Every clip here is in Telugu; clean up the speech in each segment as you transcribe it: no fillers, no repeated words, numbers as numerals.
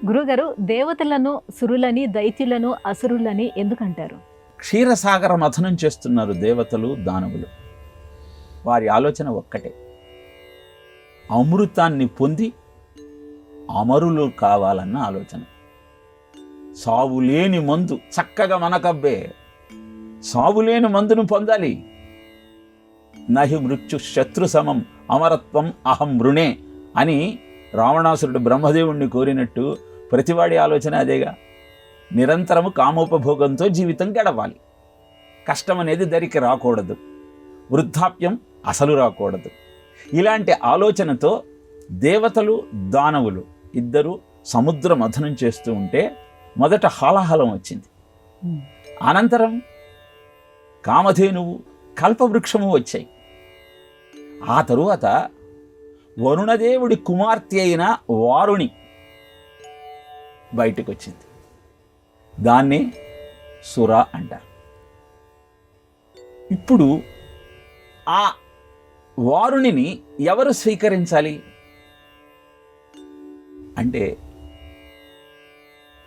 గురుగారు, దేవతలను సురులని, దైత్యులను అసురులని ఎందుకంటారు? క్షీరసాగర మథనం చేస్తున్నారు దేవతలు, దానవులు. వారి ఆలోచన ఒక్కటే, అమృతాన్ని పొంది అమరులు కావాలన్న ఆలోచన. సావులేని మందు చక్కగా మనకబ్బే, సావులేని మందును పొందాలి. నహి మృత్యు శత్రు సమం అమరత్వం అహం మృణే అని రావణాసురుడు బ్రహ్మదేవుణ్ణి కోరినట్టు ప్రతివాడి ఆలోచన అదేగా. నిరంతరము కామోపభోగంతో జీవితం గడవాలి. కష్టం అనేది దరికి రాకూడదు, వృద్ధాప్యం అసలు రాకూడదు. ఇలాంటి ఆలోచనతో దేవతలు, దానవులు ఇద్దరు సముద్ర మథనం చేస్తూ ఉంటే మొదట హాలాహలం వచ్చింది. అనంతరం కామధేనువు, కల్పవృక్షము వచ్చాయి. ఆ తరువాత వరుణదేవుడి కుమార్తె అయిన వారుణి బయటకు వచ్చింది. దాన్ని సుర అంటారు. ఇప్పుడు ఆ వారుణిని ఎవరు స్వీకరించాలి అంటే,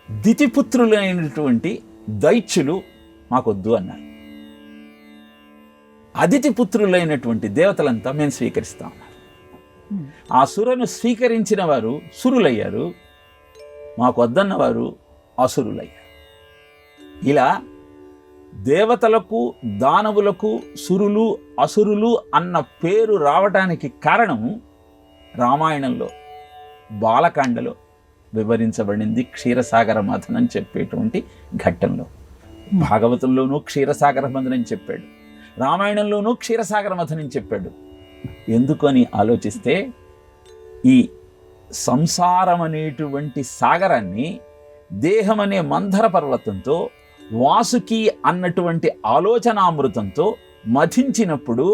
దితిపుత్రులైనటువంటి దైత్యులు మాకొద్దు అన్నారు. అదితిపుత్రులైనటువంటి దేవతలంతా మేము స్వీకరిస్తామన్నారు. ఆ సురను స్వీకరించిన వారు సురులయ్యారు, మాకు వద్దన్న వారు అసురులయ్యారు. ఇలా దేవతలకు, దానవులకు సురులు, అసురులు అన్న పేరు రావటానికి కారణము రామాయణంలో బాలకాండలో వివరించబడింది. క్షీరసాగర మథనం చెప్పేటువంటి ఘట్టంలో భాగవతంలోనూ క్షీరసాగర మథనం చెప్పాడు, రామాయణంలోనూ క్షీరసాగర మథనం చెప్పాడు. ఎందుకని ఆలోచిస్తే, ఈ సంసారం అనేటువంటి సాగరాన్ని దేహం అనే మంధర పర్వతంతో, వాసుకి అన్నటువంటి ఆలోచనామృతంతో మథించినప్పుడు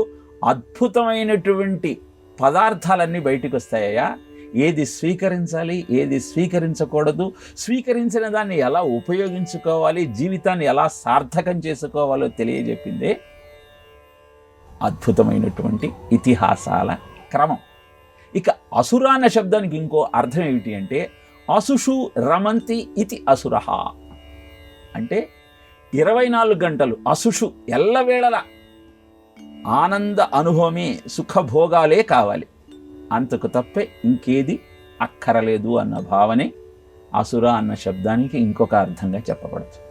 అద్భుతమైనటువంటి పదార్థాలన్నీ బయటికి వస్తాయా. ఏది స్వీకరించాలి, ఏది స్వీకరించకూడదు, స్వీకరించిన దాన్ని ఎలా ఉపయోగించుకోవాలి, జీవితాన్ని ఎలా సార్థకం చేసుకోవాలో తెలియజెప్పిందే అద్భుతమైనటువంటి ఇతిహాసాల క్రమం. ఇక అసుర అన్న శబ్దానికి ఇంకో అర్థం ఏమిటి అంటే, అసుషు రమంతి ఇతి అసురః అంటే 24 గంటలు అసుషు ఎల్లవేళలా ఆనంద అనుభవమే, సుఖభోగాలే కావాలి, అంతకు తప్పే ఇంకేది అక్కరలేదు అన్న భావనే అసుర అన్న శబ్దానికి ఇంకొక అర్థంగా చెప్పబడుతుంది.